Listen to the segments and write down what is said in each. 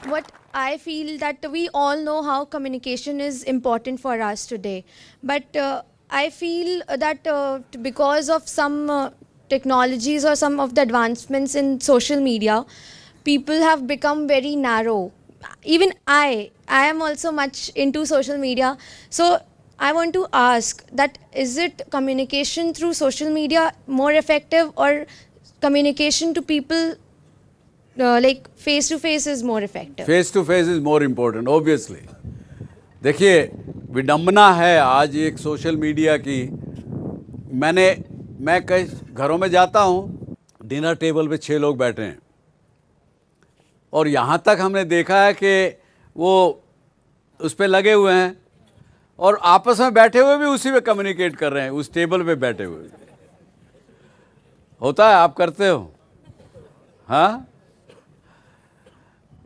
what I feel that we all know how communication is important for us today, but I feel that because of some technologies or some of the advancements in social media, people have become very narrow. Even I am also much into social media, so I want to ask that is it communication through social media more effective, or communication to people like face to face is more effective? Face to face is more important obviously. देखिए, विडंबना है आज एक social media की। मैं कई घरों में जाता हूँ, डिनर टेबल पे 6 लोग बैठे हैं और यहाँ तक हमने देखा है कि वो उस पे लगे हुए हैं और आपस में बैठे हुए भी उसी पे कम्युनिकेट कर रहे हैं, उस टेबल पे बैठे हुए। होता है, आप करते हो? हाँ,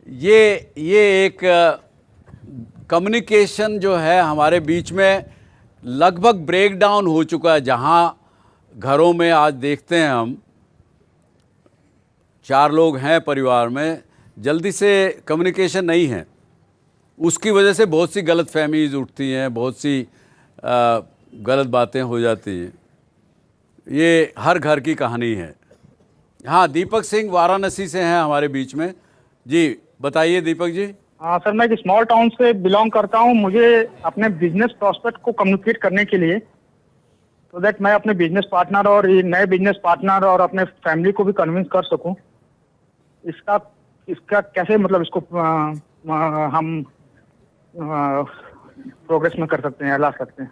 ये एक कम्युनिकेशन जो है हमारे बीच में लगभग ब्रेक डाउन हो चुका है। जहाँ घरों में आज देखते हैं हम 4 लोग हैं परिवार में, जल्दी से कम्युनिकेशन नहीं है। उसकी वजह से बहुत सी गलत फहमीज़ उठती हैं, बहुत सी गलत बातें हो जाती हैं। ये हर घर की कहानी है। हाँ, दीपक सिंह वाराणसी से हैं हमारे बीच में। जी बताइए दीपक जी। हाँ सर, मैं एक स्मॉल टाउन से बिलोंग करता हूँ। मुझे अपने बिजनेस प्रॉस्पेक्ट को कम्युनिकेट करने के लिए, तो दैट मैं अपने बिजनेस पार्टनर और नए बिजनेस पार्टनर और अपने फैमिली को भी कन्विंस कर सकूं, इसका कैसे मतलब इसको हम प्रोग्रेस में कर सकते हैं, ला सकते हैं।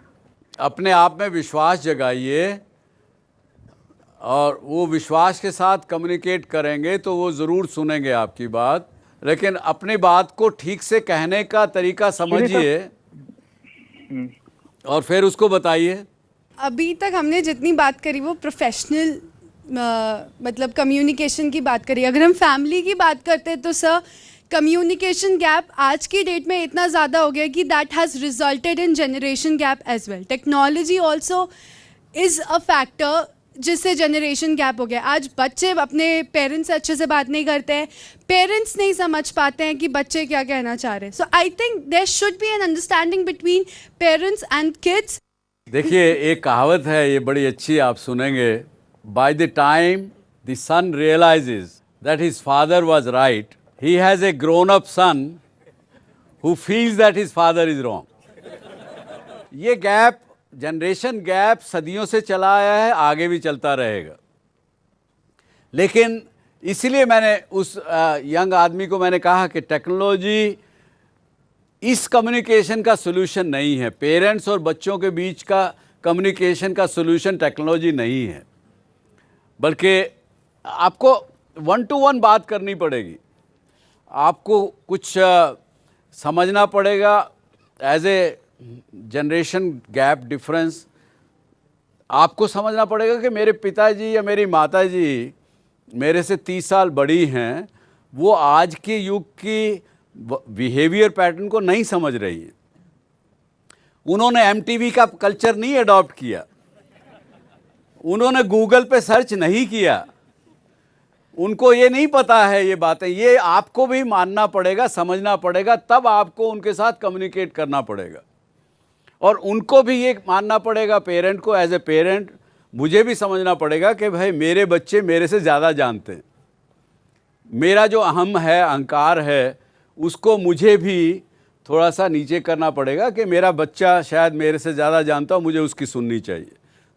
अपने आप में विश्वास जगाइए और वो विश्वास के साथ कम्युनिकेट करेंगे तो वो ज़रूर सुनेंगे आपकी बात, लेकिन अपनी बात को ठीक से कहने का तरीका समझिए और फिर उसको बताइए। अभी तक हमने जितनी बात करी वो प्रोफेशनल मतलब कम्युनिकेशन की बात करी। अगर हम फैमिली की बात करते हैं तो सर, कम्युनिकेशन गैप आज की डेट में इतना ज़्यादा हो गया कि that has resulted in generation gap as well. Technology also is a factor जिससे जनरेशन गैप हो गया। आज बच्चे अपने पेरेंट्स से अच्छे से बात नहीं करते हैं, पेरेंट्स नहीं समझ पाते हैं कि बच्चे क्या कहना चाह रहे हैं। So I think there should be an understanding between parents and kids. देखिए, एक कहावत है, ये बड़ी अच्छी, आप सुनेंगे। By the time the son realizes that his father was right, he has a grown up son who feels that his father is wrong. ये गैप, जनरेशन गैप सदियों से चला आया है, आगे भी चलता रहेगा। लेकिन इसीलिए मैंने उस यंग आदमी को मैंने कहा कि टेक्नोलॉजी इस कम्युनिकेशन का सॉल्यूशन नहीं है। पेरेंट्स और बच्चों के बीच का कम्युनिकेशन का सॉल्यूशन टेक्नोलॉजी नहीं है, बल्कि आपको 1 to 1 बात करनी पड़ेगी। आपको कुछ समझना पड़ेगा as a generation gap difference. आपको समझना पड़ेगा कि मेरे पिताजी या मेरी माताजी मेरे से 30 साल बड़ी हैं, वो आज के युग की बिहेवियर पैटर्न को नहीं समझ रही है। उन्होंने एमटीवी का कल्चर नहीं अडॉप्ट किया, उन्होंने गूगल पे सर्च नहीं किया, उनको ये नहीं पता है ये बातें। ये आपको भी मानना पड़ेगा, समझना पड़ेगा, तब आपको उनके साथ कम्युनिकेट करना पड़ेगा। और उनको भी ये मानना पड़ेगा, पेरेंट को, एज ए पेरेंट मुझे भी समझना पड़ेगा कि भाई मेरे बच्चे मेरे से ज़्यादा जानते हैं। मेरा जो अहम है, अहंकार है, उसको मुझे भी थोड़ा सा नीचे करना पड़ेगा कि मेरा बच्चा शायद मेरे से ज़्यादा जानता हो, मुझे उसकी सुननी चाहिए।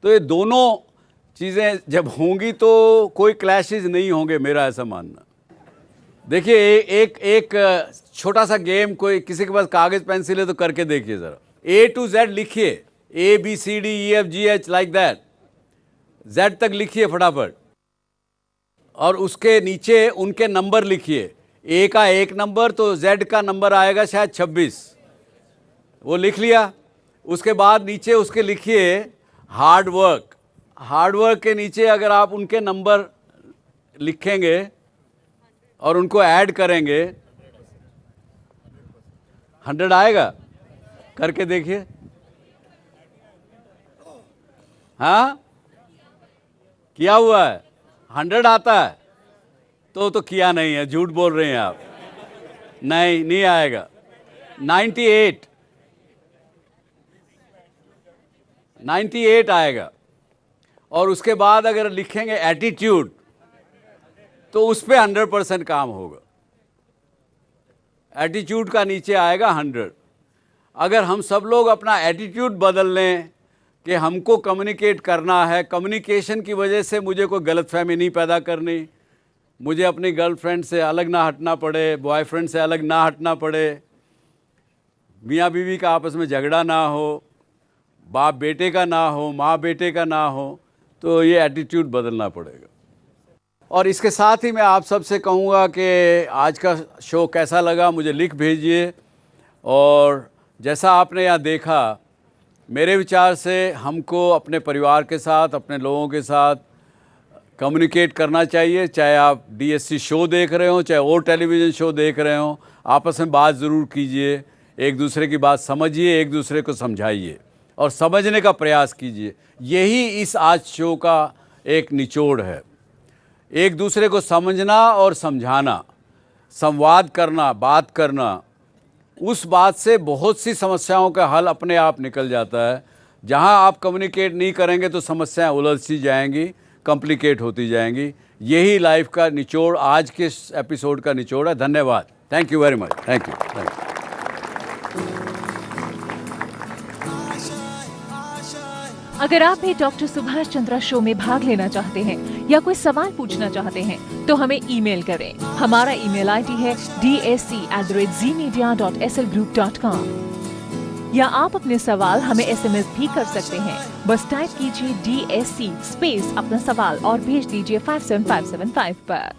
तो ये दोनों चीज़ें जब होंगी तो कोई क्लैशेज नहीं होंगे, मेरा ऐसा मानना। देखिए, एक छोटा सा गेम, कोई किसी के पास कागज़ पेंसिल है तो करके देखिए ज़रा। A to Z लिखिए, ABCDEFGH लाइक दैट, Z तक लिखिए फटाफट, और उसके नीचे उनके नंबर लिखिए। A का 1 नंबर तो Z का नंबर आएगा शायद 26, वो लिख लिया। उसके बाद नीचे उसके लिखिए हार्ड वर्क। हार्ड वर्क के नीचे अगर आप उनके नंबर लिखेंगे और उनको ऐड करेंगे, 100 आएगा। करके देखिए। हाँ, किया हुआ है, 100 आता है तो किया नहीं है, झूठ बोल रहे हैं आप। नहीं आएगा। 98 आएगा। और उसके बाद अगर लिखेंगे एटीट्यूड तो उस पर 100% काम होगा। एटीट्यूड का नीचे आएगा 100। अगर हम सब लोग अपना एटीट्यूड बदल लें कि हमको कम्युनिकेट करना है, कम्युनिकेशन की वजह से मुझे कोई गलतफहमी नहीं पैदा करनी, मुझे अपनी गर्लफ्रेंड से अलग ना हटना पड़े, बॉयफ्रेंड से अलग ना हटना पड़े, मियाँ बीवी का आपस में झगड़ा ना हो, बाप बेटे का ना हो, माँ बेटे का ना हो, तो ये एटीट्यूड बदलना पड़ेगा। और इसके साथ ही मैं आप सबसे कहूँगा कि आज का शो कैसा लगा मुझे लिख भेजिए। और जैसा आपने यहाँ देखा, मेरे विचार से हमको अपने परिवार के साथ, अपने लोगों के साथ कम्युनिकेट करना चाहिए। चाहे आप DSC शो देख रहे हो, चाहे और टेलीविज़न शो देख रहे हो, आपस में बात ज़रूर कीजिए, एक दूसरे की बात समझिए, एक दूसरे को समझाइए और समझने का प्रयास कीजिए। यही इस आज शो का एक निचोड़ है। एक दूसरे को समझना और समझाना, संवाद करना, बात करना, उस बात से बहुत सी समस्याओं का हल अपने आप निकल जाता है। जहां आप कम्युनिकेट नहीं करेंगे तो समस्याएं उलझती जाएंगी, कॉम्प्लिकेट होती जाएंगी। यही लाइफ का निचोड़, आज के एपिसोड का निचोड़ है। धन्यवाद। Thank you very much. Thank you. अगर आप भी डॉक्टर सुभाष चंद्रा शो में भाग लेना चाहते हैं या कोई सवाल पूछना चाहते हैं तो हमें ईमेल करें। हमारा ईमेल आईडी है dsc@zmedia.slgroup.com। या आप अपने सवाल हमें SMS भी कर सकते हैं। बस टाइप कीजिए DSC स्पेस अपना सवाल और भेज दीजिए 57575 पर।